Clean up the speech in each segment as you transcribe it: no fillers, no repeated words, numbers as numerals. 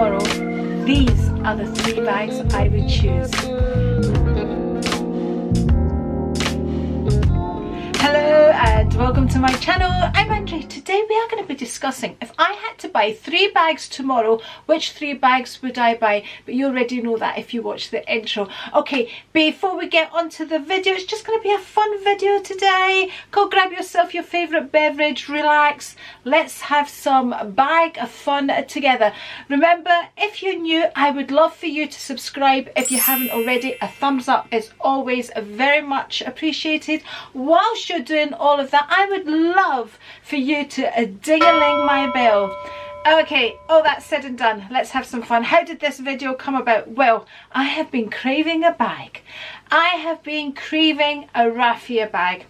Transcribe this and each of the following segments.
tomorrow, these are the 3 bags I would choose. Hello and welcome to my channel. I'm Andri. Today we are going to be discussing if I had to buy 3 bags tomorrow, which 3 bags would I buy? But you already know that if you watch the intro. Okay, before we get onto the video, it's just going to be a fun video today. Go grab yourself your favourite beverage, relax. Let's have some bag of fun together. Remember, if you're new, I would love for you to subscribe. If you haven't already, a thumbs up is always very much appreciated. Whilst you're doing all of that, I would love for you to ding-a-ling my bell. Okay, all that said and done, let's have some fun. How did this video come about? Well, I have been craving a bag. I have been craving a raffia bag.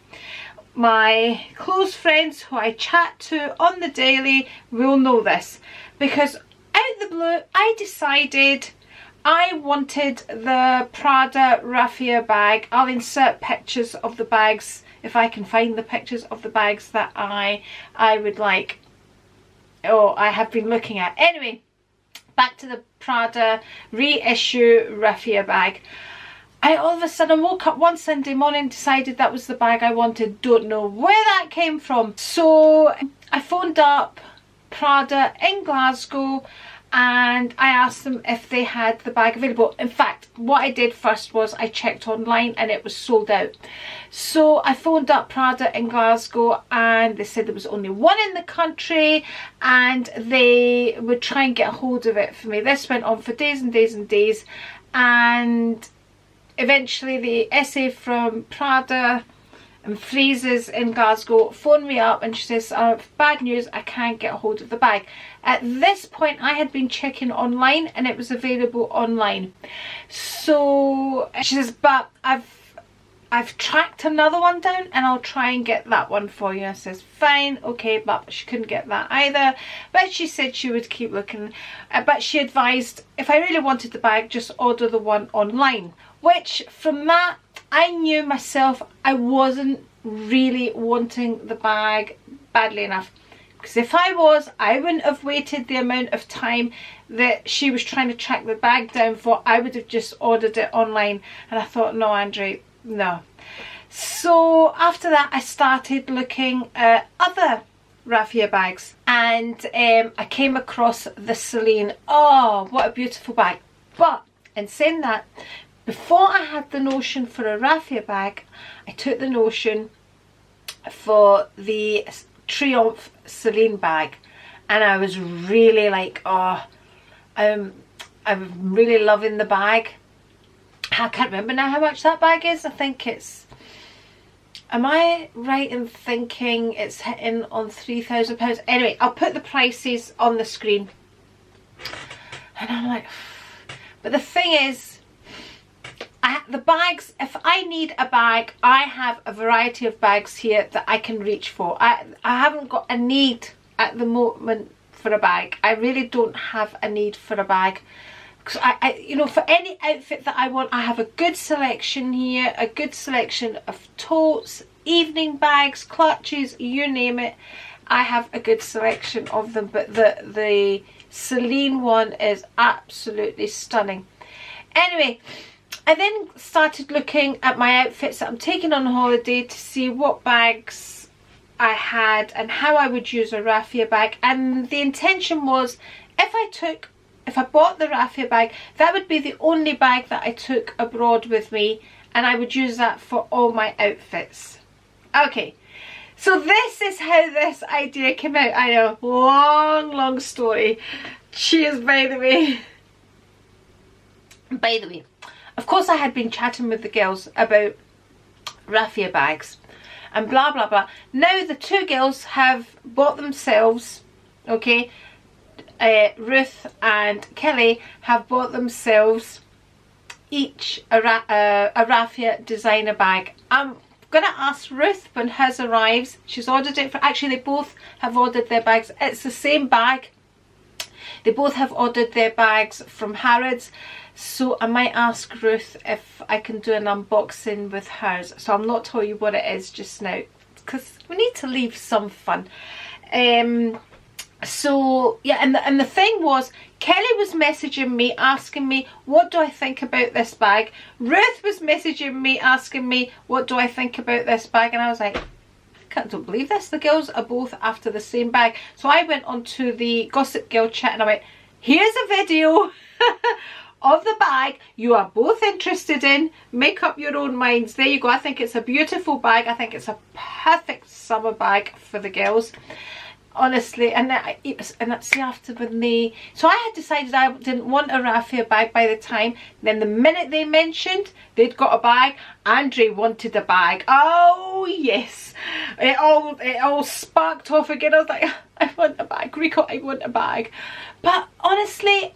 My close friends who I chat to on the daily will know this, because out the blue I decided I wanted the Prada raffia bag. I'll insert pictures of the bags if I can find the pictures of the bags that I would like. Oh, I have been looking at. Anyway, back to the Prada reissue raffia bag. I all of a sudden woke up one Sunday morning, decided that was the bag I wanted. Don't know where that came from. So I phoned up Prada in Glasgow and I asked them if they had the bag available. In fact, what I did first was I checked online and it was sold out. So I phoned up Prada in Glasgow and they said there was only one in the country and they would try and get a hold of it for me. This went on for days and days and days, and eventually the SA from Prada and Freezes in Glasgow phoned me up and she says, bad news, I can't get a hold of the bag. At this point I had been checking online and it was available online. So she says, but I've tracked another one down and I'll try and get that one for you. I says, fine, okay, but she couldn't get that either. But she said she would keep looking. But she advised if I really wanted the bag, just order the one online. Which, from that, I knew myself I wasn't really wanting the bag badly enough. Because if I was, I wouldn't have waited the amount of time that she was trying to track the bag down for. I would have just ordered it online. And I thought, no, Andri, no. So after that, I started looking at other raffia bags. And I came across the Celine. Oh, what a beautiful bag. But in saying that, before I had the notion for a raffia bag, I took the notion for the Triumph Celine bag, and I was really like, oh, I'm really loving the bag. I can't remember now how much that bag is. I think it's, am I right in thinking it's hitting on £3,000? Anyway, I'll put the prices on the screen. And I'm like, but the thing is, the bags, if I need a bag, I have a variety of bags here that I can reach for. I haven't got a need at the moment for a bag. I really don't have a need for a bag. Because you know, for any outfit that I want, I have a good selection here, a good selection of totes, evening bags, clutches, you name it. I have a good selection of them, but the Celine one is absolutely stunning. Anyway, I then started looking at my outfits that I'm taking on holiday to see what bags I had and how I would use a raffia bag. And the intention was, if I bought the raffia bag, that would be the only bag that I took abroad with me, and I would use that for all my outfits. Okay, so this is how this idea came out. I know, long story. Cheers, by the way. By the way, of course I had been chatting with the girls about raffia bags and blah blah blah. Now the 2 girls have bought themselves, okay, Ruth and Kelly have bought themselves each a raffia designer bag. I'm gonna ask Ruth when hers arrives. She's ordered it for, actually they both have ordered their bags. It's the same bag. They both have ordered their bags from Harrods. So I might ask Ruth if I can do an unboxing with hers. So I'm not telling you what it is just now, because we need to leave some fun. So yeah, and the thing was, Kelly was messaging me asking me what do I think about this bag. Ruth was messaging me asking me what do I think about this bag, and I was like, don't believe this, the girls are both after the same bag. So I went onto the Gossip Girl chat and I went, here's a video of the bag you are both interested in, make up your own minds. There you go. I think it's a beautiful bag. I think it's a perfect summer bag for the girls, honestly. And that's after when they, so I had decided I didn't want a raffia bag by the time, then the minute they mentioned they'd got a bag, Andri wanted a bag. Oh yes, it all sparked off again. I was like, I want a bag, Rico, I want a bag. But honestly,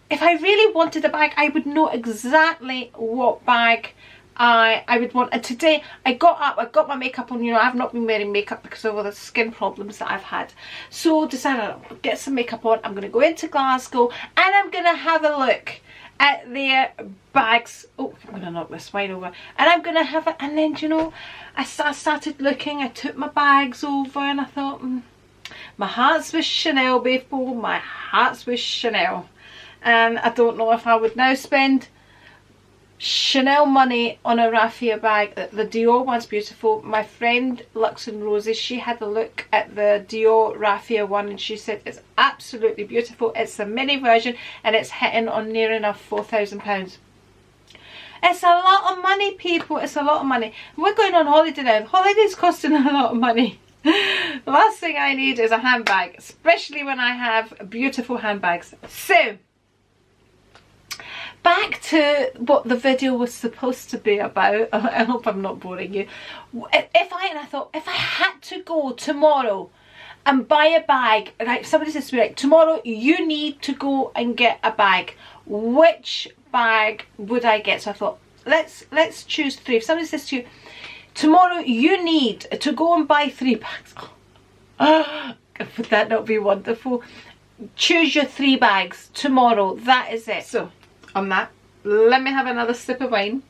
if I really wanted a bag, I would know exactly what bag I would want. And today I got up, I got my makeup on. You know, I've not been wearing makeup because of all the skin problems that I've had. So decided I'll get some makeup on. I'm going to go into Glasgow and I'm going to have a look at their bags. Oh, I'm going to knock this wine over. And I'm going to have it. And then, you know, I started looking. I took my bags over and I thought, my heart's with Chanel, people. My heart's with Chanel. And I don't know if I would now spend Chanel money on a raffia bag. The Dior one's beautiful. My friend Lux and Roses, she had a look at the Dior raffia one and she said it's absolutely beautiful. It's a mini version and it's hitting on near enough £4,000. It's a lot of money, people. It's a lot of money. We're going on holiday now. Holiday's costing a lot of money. The last thing I need is a handbag, especially when I have beautiful handbags. So back to what the video was supposed to be about. I hope I'm not boring you. I thought if I had to go tomorrow and buy a bag, right, somebody says to me, like, tomorrow you need to go and get a bag, which bag would I get? So I thought, let's choose three. If somebody says to you, tomorrow you need to go and buy 3 bags, would that not be wonderful? Choose your 3 bags tomorrow. That is it. So on that, let me have another sip of wine.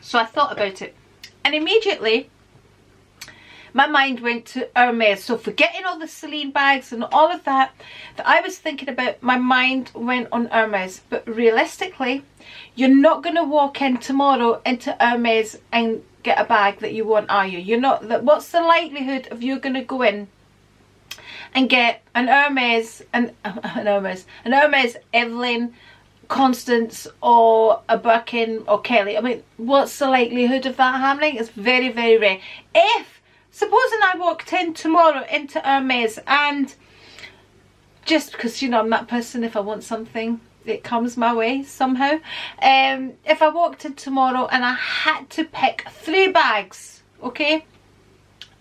So I thought about it and immediately my mind went to Hermes. So forgetting all the Celine bags and all of that I was thinking about, my mind went on Hermes. But realistically, you're not going to walk in tomorrow into Hermes and get a bag that you want, are you? You're not. What's the likelihood of you going to go in and get an Hermes, an Hermes, Evelyn, Constance, or a Birkin or Kelly? I mean, what's the likelihood of that happening? It's very, very rare. If, supposing I walked in tomorrow into Hermes, and just because, you know, I'm that person, if I want something, it comes my way somehow. If I walked in tomorrow and I had to pick 3 bags, okay,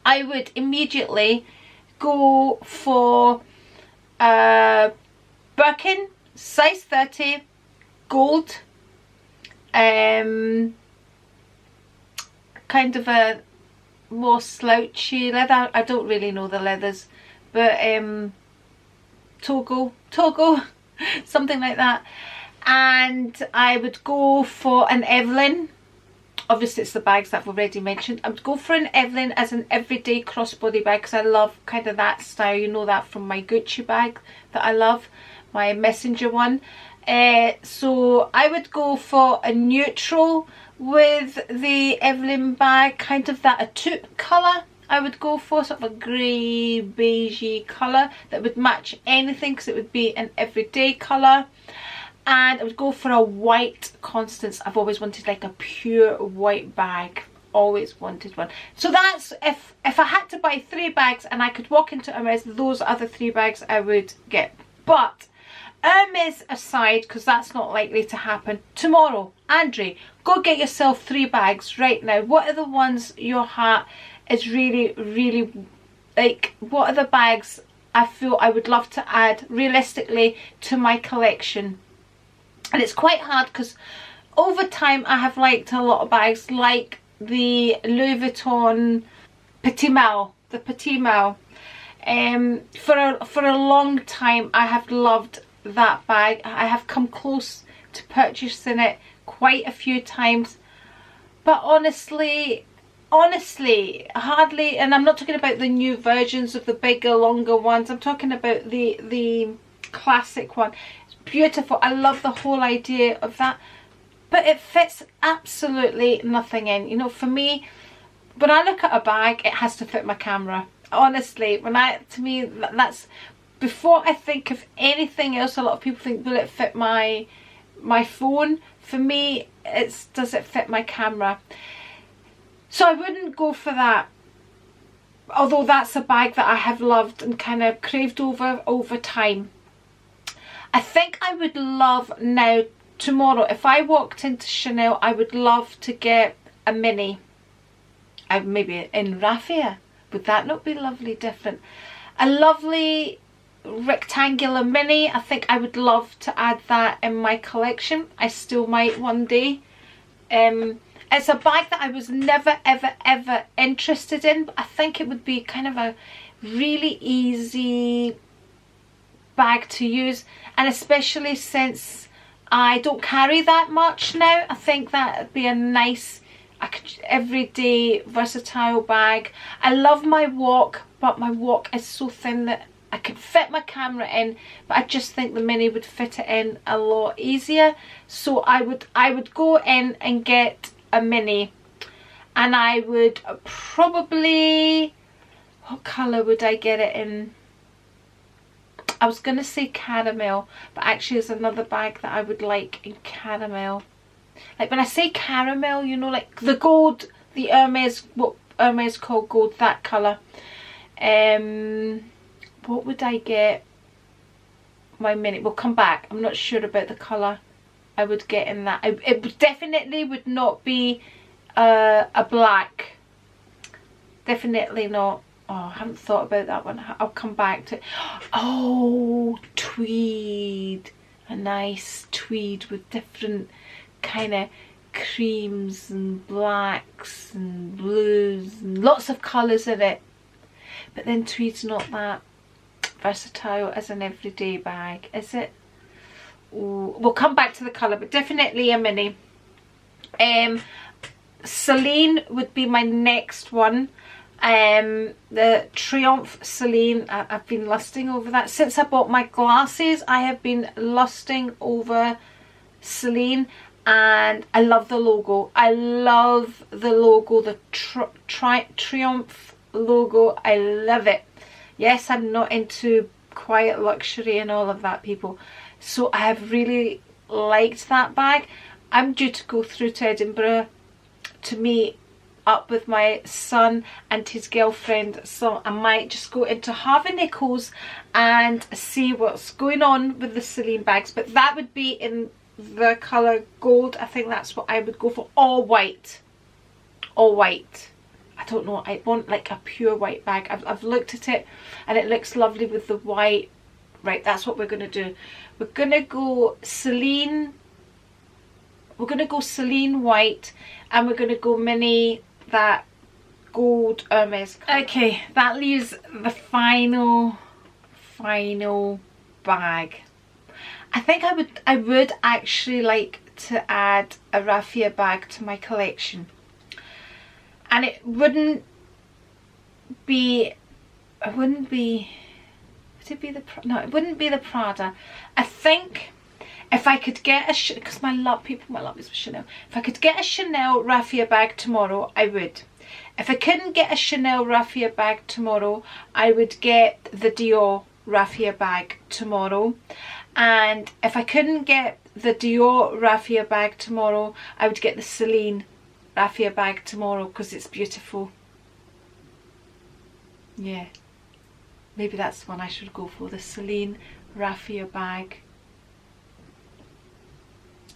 I would immediately go for Birkin, size 30, gold, kind of a more slouchy leather. I don't really know the leathers, but Togo, something like that. And I would go for an Evelyn. Obviously it's the bags that I've already mentioned. I would go for an Evelyn as an everyday crossbody bag because I love kind of that style. You know that from my Gucci bag that I love, my Messenger one. So I would go for a neutral with the Evelyn bag, kind of that a taupe colour. I would go for sort of a grey beigey colour that would match anything because it would be an everyday colour. And I would go for a white Constance. I've always wanted like a pure white bag. Always wanted one. So that's, if I had to buy 3 bags and I could walk into Hermes, those are the 3 bags I would get. But Hermes aside, because that's not likely to happen, tomorrow, Andri, go get yourself 3 bags right now. What are the ones your heart is really, really, like, what are the bags I feel I would love to add realistically to my collection? And it's quite hard because over time I have liked a lot of bags, like the Louis Vuitton Petit Mal, the Petit Mal. For a long time I have loved that bag. I have come close to purchasing it quite a few times, but honestly honestly, hardly, and I'm not talking about the new versions of the bigger, longer ones. I'm talking about the classic one. It's beautiful. I love the whole idea of that, but it fits absolutely nothing in. You know, for me, when I look at a bag, it has to fit my camera. Honestly, to me, that's before I think of anything else. A lot of people think, will it fit my phone? For me, it's, does it fit my camera? So I wouldn't go for that, although that's a bag that I have loved and kind of craved over time. I think I would love now, tomorrow, if I walked into Chanel, I would love to get a mini. Maybe in raffia. Would that not be lovely, different? A lovely rectangular mini. I think I would love to add that in my collection. I still might one day. It's a bag that I was never ever interested in, but I think it would be kind of a really easy bag to use, and especially since I don't carry that much now, I think that would be a nice everyday versatile bag. I love my walk, but my walk is so thin that I could fit my camera in, but I just think the mini would fit it in a lot easier. So I would go in and get a mini, and I would probably, what colour would I get it in? I was going to say caramel, but actually there's another bag that I would like in caramel. Like when I say caramel, you know, like the gold, the Hermes, what Hermes call gold, that colour. What would I get my mini? We'll come back. I'm not sure about the colour I would get in that. It definitely would not be a black. Definitely not. Oh, I haven't thought about that one. I'll come back to it. Oh, tweed. A nice tweed with different kind of creams and blacks and blues and lots of colours in it. But then tweed's not that versatile as an everyday bag, is it? Ooh, we'll come back to the colour, but definitely a mini. Celine would be my next one. The Triumph Celine, I've been lusting over that since I bought my glasses. I have been lusting over Celine, and I love the logo. I love the logo, the Triumph logo. I love it. Yes, I'm not into quiet luxury and all of that, people, so I have really liked that bag. I'm due to go through to Edinburgh to meet up with my son and his girlfriend, so I might just go into Harvey Nichols and see what's going on with the Celine bags, but that would be in the colour gold. I think that's what I would go for. All white. All white. I don't know, I want like a pure white bag. I've looked at it and it looks lovely with the white. Right, that's what we're going to do. We're going to go Celine. We're going to go Celine white, and we're going to go mini that gold Hermes colour. Okay, that leaves the final bag. I think I would actually like to add a raffia bag to my collection, and it wouldn't be would it be the no, it wouldn't be the Prada. I think if I could get a, because my love is Chanel. If I could get a Chanel raffia bag tomorrow, I would. If I couldn't get a Chanel raffia bag tomorrow, I would get the Dior raffia bag tomorrow. And if I couldn't get the Dior raffia bag tomorrow, I would get the Celine raffia bag tomorrow because it's beautiful. Yeah. Maybe that's the one I should go for, the Celine raffia bag.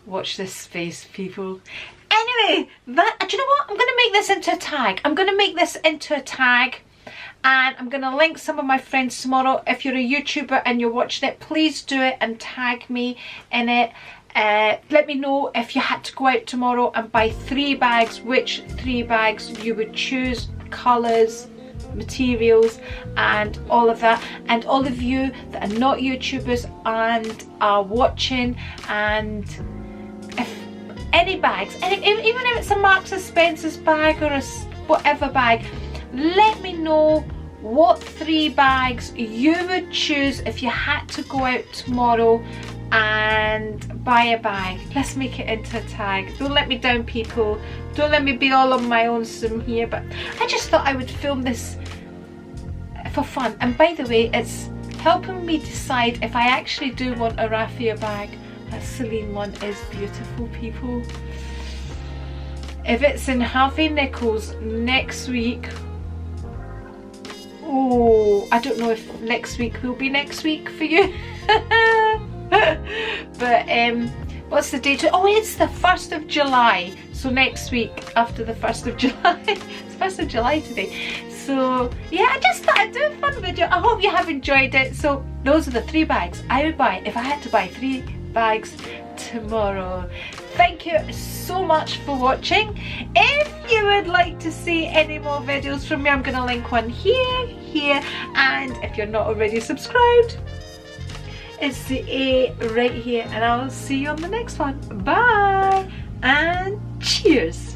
Watch this space, people. Anyway, do you know what? I'm going to make this into a tag. I'm going to make this into a tag, and I'm going to link some of my friends tomorrow. If you're a YouTuber and you're watching it, please do it and tag me in it. Let me know if you had to go out tomorrow and buy 3 bags, which 3 bags you would choose, colours, materials and all of that. And all of you that are not YouTubers and are watching, and if any bags, even if it's a Marks and Spencer's bag or a whatever bag. Let me know what 3 bags you would choose if you had to go out tomorrow and buy a bag. Let's make it into a tag. Don't let me down, people. Don't let me be all on my own sim here, but I just thought I would film this for fun. And by the way, it's helping me decide if I actually do want a raffia bag. That Celine one is beautiful, people. If it's in Harvey Nichols next week, oh, I don't know if next week will be next week for you. But what's the date? Oh, it's the 1st of July. So next week after the 1st of July. It's 1st of July today. So yeah, I just thought I'd do a fun video. I hope you have enjoyed it. So those are the 3 bags I would buy if I had to buy 3 bags tomorrow. Thank you so much for watching. If you would like to see any more videos from me, I'm going to link one here, and if you're not already subscribed, it's the A right here, and I'll see you on the next one. Bye and cheers.